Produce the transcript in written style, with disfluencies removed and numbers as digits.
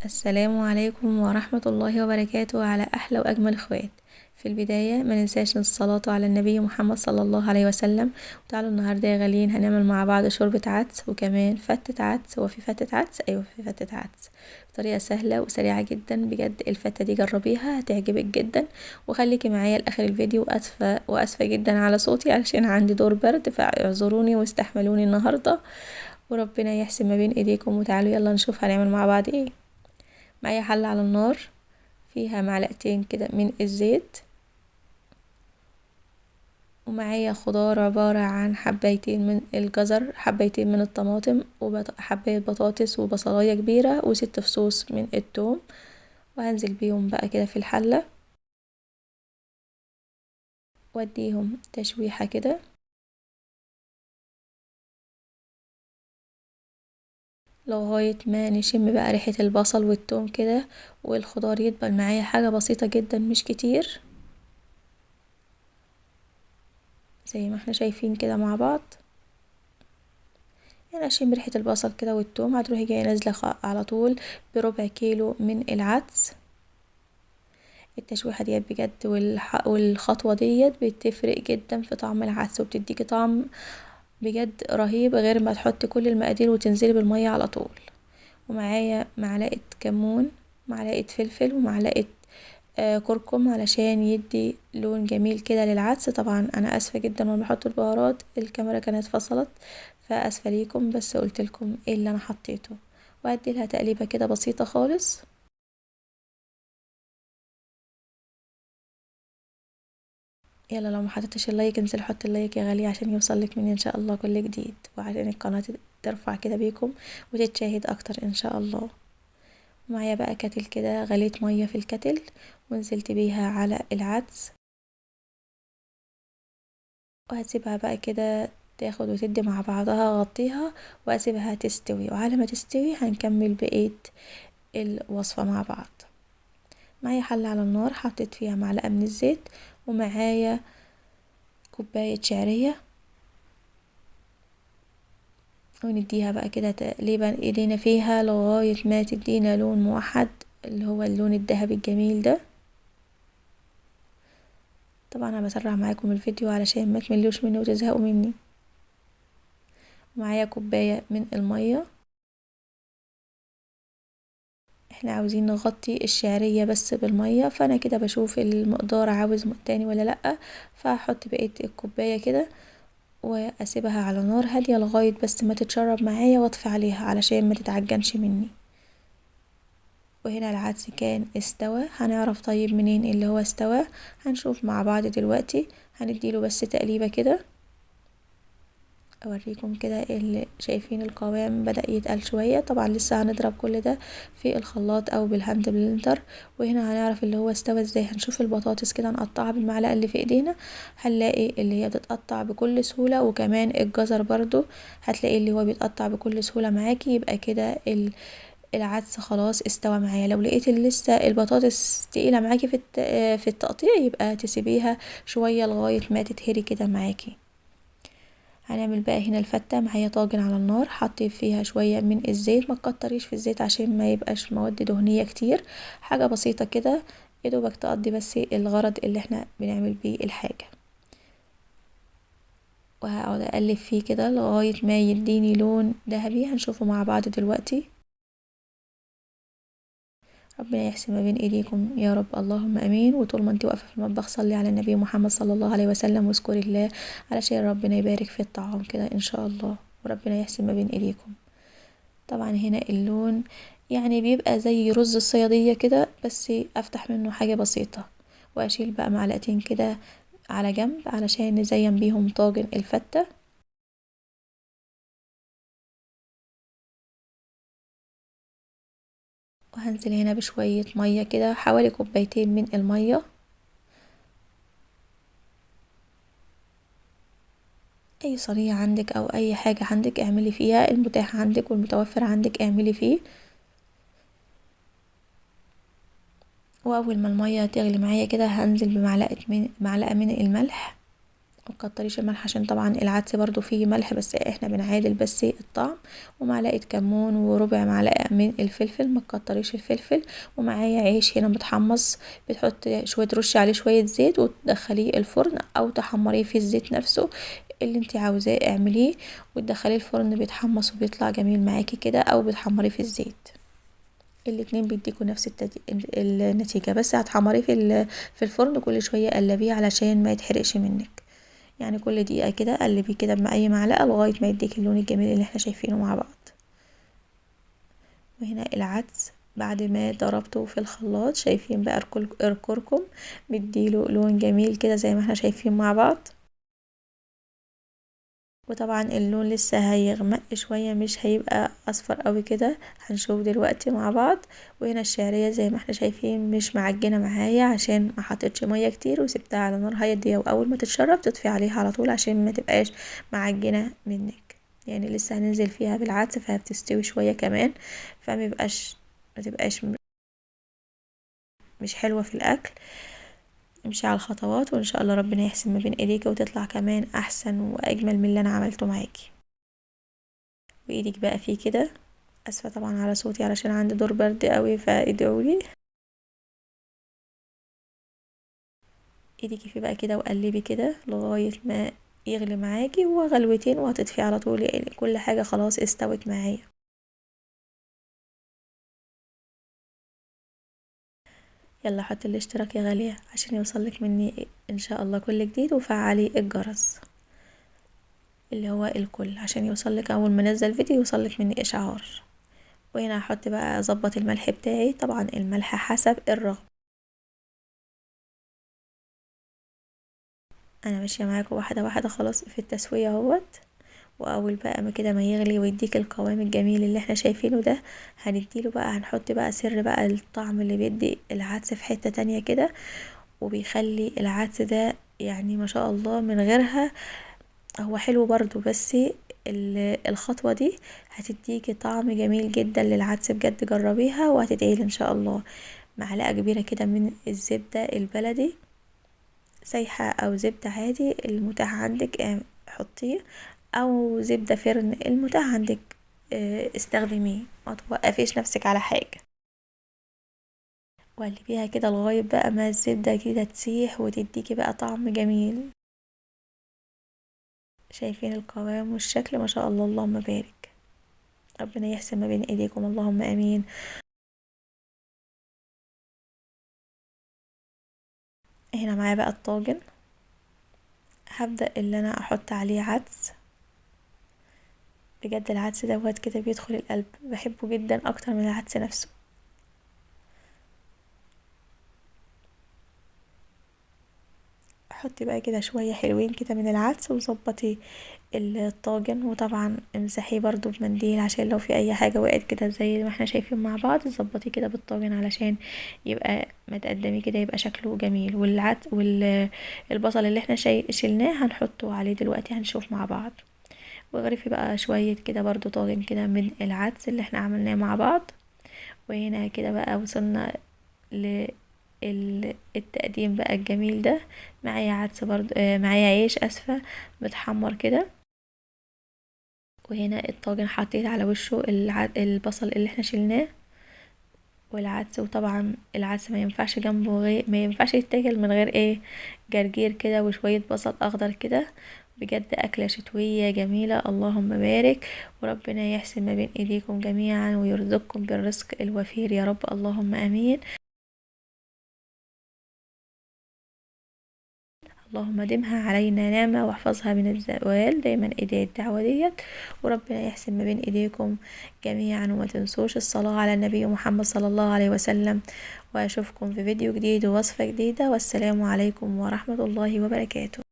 السلام عليكم ورحمة الله وبركاته على أحلى وأجمل اخوات. في البداية ما ننساش الصلاة على النبي محمد صلى الله عليه وسلم. وتعالوا النهاردة يا غاليين هنعمل مع بعض شوربة عدس وكمان فتة عدس. هو في فتة عدس؟ أيوة في فتة عدس بطريقة سهلة وسريعة جدا بجد. الفتة دي جربيها هتعجبك جدا، وخليكي معايا لآخر الفيديو. وأسفة جدا على صوتي علشان عندي دور برد، فاعذروني واستحملوني النهاردة، وربنا يحسن ما بين ايديكم. وتعالوا يلا نشوف هنعمل مع بعض ايه. معايا حلة على النار فيها معلقتين كده من الزيت، ومعايا خضار عبارة عن حبايتين من الجزر، حبايتين من الطماطم، وحباية بطاطس، وبصلاية كبيرة، وست فصوص من التوم. وهنزل بيهم بقى كده في الحلة واديهم تشويحة كده لغاية ما نشم بقى ريحة البصل والتوم كده، والخضار يدبل معايا. حاجة بسيطة جدا مش كتير، زي ما احنا شايفين كده مع بعض. يعني اشم ريحة البصل كده والثوم، هتروحي جاية نازلة على طول بربع كيلو من العدس. التشويحة ديت بجد والخطوة ديت بتفرق جدا في طعم العدس، وبتديكي طعم بجد رهيب، غير ما تحطي كل المقادير وتنزلي بالمية على طول. ومعايا معلقة كمون، معلقة فلفل، ومعلقة كركم علشان يدي لون جميل كده للعدس. طبعا انا اسفة جدا وانا بحط البهارات، الكاميرا كانت فصلت فاسفة ليكم، بس قلتلكم ايه اللي انا حطيته. وادي لها تقليبة كده بسيطة خالص. يلا لو ما حطيتش اللايك انزل حط اللايك يا غالية عشان يوصلك مني ان شاء الله كل جديد، وعشان القناة ترفع كده بيكم وتتشاهد اكتر ان شاء الله. معايا بقى كاتل كده، غليت مية في الكاتل ونزلت بيها على العدس، وهسيبها بقى كده تاخد وتدي مع بعضها. غطيها واسيبها تستوي، وعلى ما تستوي هنكمل بقية الوصفة مع بعض. معايا حلة على النار حطيت فيها معلقة من الزيت، ومعايا كوباية شعرية، ونديها بقى كده تقليبا ايدينا فيها لغاية ما تدينا لون موحد، اللي هو اللون الذهبي الجميل ده. طبعا انا بسرع معاكم الفيديو علشان ما تملوش مني وتزهقوا مني. معايا كوباية من المية. احنا عاوزين نغطي الشعرية بس بالمية، فانا كده بشوف المقدار عاوز تاني ولا لأ، فهحط بقية الكوباية كده واسيبها على نار هادية لغاية بس ما تتشرب معايا، واطفي عليها علشان ما تتعجنش مني. وهنا العدس كان استوى. هنعرف طيب منين اللي هو استوى؟ هنشوف مع بعض دلوقتي. هنديله بس تقليبة كده، اوريكم كده اللي شايفين القوام بدأ يتقل شوية. طبعا لسه هنضرب كل ده في الخلاط او بالهاند بلندر. وهنا هنعرف اللي هو استوى ازاي. هنشوف البطاطس كده نقطعها بالمعلقة اللي في ايدينا، هنلاقي اللي هي بتتقطع بكل سهولة، وكمان الجزر برضو هتلاقي اللي هو بيتقطع بكل سهولة معاكي. يبقى كده العدس خلاص استوى معايا. لو لقيت لسه البطاطس تقيلة معاكي في التقطيع، يبقى تسيبيها شوية لغاية ما تتهري كده معاكي. هنعمل بقى هنا الفتة. معايا طاجن على النار حطيت فيها شوية من الزيت، ما تكتريش في الزيت عشان ما يبقاش مواد دهنية كتير، حاجة بسيطة كده يدوبك تقضي بس الغرض اللي احنا بنعمل بيه الحاجة. وهقعد اقلب فيه كده لغاية ما يديني لون ذهبي، هنشوفه مع بعض دلوقتي. ربنا يحسن ما بين ايديكم يا رب، اللهم امين. وطول ما انت واقفه في المطبخ صلي على النبي محمد صلى الله عليه وسلم واذكري الله علشان ربنا يبارك في الطعام كده ان شاء الله، وربنا يحسن ما بين ايديكم. طبعا هنا اللون يعني بيبقى زي رز الصيادية كده، بس افتح منه حاجة بسيطة. واشيل بقى معلقتين كده على جنب علشان نزين بيهم طاجن الفتة. وهنزل هنا بشوية مية كده، حوالي كوبايتين من المية. اي صينية عندك او اي حاجة عندك اعملي فيها، المتاح عندك والمتوفر عندك اعملي فيه. واول ما المية تغلي معايا كده هنزل معلقة من الملح، متكتريش الملح عشان طبعا العدس برضو فيه ملح، بس احنا بنعادل بس الطعم. ومعلقة كمون وربع معلقة من الفلفل، متكتريش الفلفل. ومعايا عيش هنا متحمص، بتحط شوية ترشي عليه شوية زيت وتدخليه الفرن او تحمريه في الزيت نفسه، اللي انتي عاوزاه اعمليه. وتدخليه الفرن بيتحمص وبيطلع جميل معاكي كده، او بتحمريه في الزيت. الاتنين بيديكوا نفس النتيجة، بس هتحمريه في الفرن كل شوية قلبيه علشان ما يتحرقش منك. يعني كل دقيقة كده قلبيه كده بأي معلقة لغاية ما يديك اللون الجميل اللي احنا شايفينه مع بعض. وهنا العدس بعد ما ضربته في الخلاط، شايفين بقى الكركم مديله لون جميل كده زي ما احنا شايفين مع بعض. وطبعا اللون لسه هيغمق شوية، مش هيبقى اصفر قوي كده، هنشوف دلوقتي مع بعض. وهنا الشعرية زي ما احنا شايفين مش معجنة معايا عشان ما حطيتش مية كتير، وسبتها على نار هادية، واول ما تتشرب تطفي عليها على طول عشان ما تبقاش معجنة منك. يعني لسه هننزل فيها بالعدس فهتستوي شوية كمان، ما تبقاش مش حلوة في الاكل. امشي على الخطوات وان شاء الله ربنا يحسن ما بين ايديك وتطلع كمان احسن واجمل من اللي انا عملته معاكي. وايدك بقى فيه كده. اسفه طبعا على صوتي علشان عندي دور برد قوي، فادعولي. ايدك فيه بقى كده وقلبي كده لغايه ما يغلي معاكي، وغلوتين وهتطفي على طول، يعني كل حاجه خلاص استوت معايا. يلا حطي الاشتراك يا غاليه عشان يوصلك مني ان شاء الله كل جديد، وفعلي الجرس اللي هو الكل عشان يوصلك اول ما انزل فيديو يوصلك مني اشعار. وهنا هحط بقى اظبط الملح بتاعي، طبعا الملح حسب الرغبه. انا ماشيه معاكم واحده واحده خلاص في التسويه اهوت. واول بقى ما كده ما يغلي ويديك القوام الجميل اللي احنا شايفينه ده، هنديله بقى، هنحط بقى سر بقى الطعم اللي بيدي العدس في حتة تانية كده، وبيخلي العدس ده يعني ما شاء الله من غيرها هو حلو برضو، بس الخطوة دي هتديكي طعم جميل جدا للعدس، بجد جربيها وهتدعيلي ان شاء الله. معلقة كبيرة كده من الزبدة البلدي سايحة او زبدة عادي المتاح عندك حطيه، او زبدة فرن المتاح عندك استخدميه، ما توقفيش نفسك على حاجة. وقلبيها كده لغاية بقى ما الزبدة كده تسيح وتديكي بقى طعم جميل. شايفين القوام والشكل ما شاء الله، اللهم بارك. ربنا يحسن ما بين ايديكم، اللهم امين. هنا معايا بقى الطاجن، هبدأ اللي انا احط عليه عدس. بجد العدس دوت كده بيدخل القلب، بحبه جدا اكتر من العدس نفسه. حطي بقى كده شوية حلوين كده من العدس وظبطي الطاجن، وطبعا امسحيه برضو بمنديل عشان لو في اي حاجة وقعت كده زي ما احنا شايفين مع بعض. ظبطيه كده بالطاجن علشان يبقى ما تقدمي كده يبقى شكله جميل. والعدس والبصل اللي احنا شلناه هنحطه عليه دلوقتي، هنشوف مع بعض. واغرفي بقى شوية كده برضو طاجن كده من العدس اللي احنا عملناه مع بعض. وهنا كده بقى وصلنا التقديم بقى الجميل ده. معايا عدس برضو معايا عيش اسفة متحمر كده. وهنا الطاجن حطيت على وشه البصل اللي احنا شلناه والعدس. وطبعا العدس ما ينفعش جنبه ما ينفعش يتاكل من غير ايه، جرجير كده وشوية بصل اخضر كده. بجد اكلة شتوية جميلة، اللهم بارك. وربنا يحسن ما بين ايديكم جميعا ويرزقكم بالرزق الوفير يا رب، اللهم امين. اللهم دمها علينا نعمة واحفظها من الزوال دايما ايدي الدعوة ديت. وربنا يحسن ما بين ايديكم جميعا، وما تنسوش الصلاة على النبي محمد صلى الله عليه وسلم. واشوفكم في فيديو جديد ووصفة جديدة، والسلام عليكم ورحمة الله وبركاته.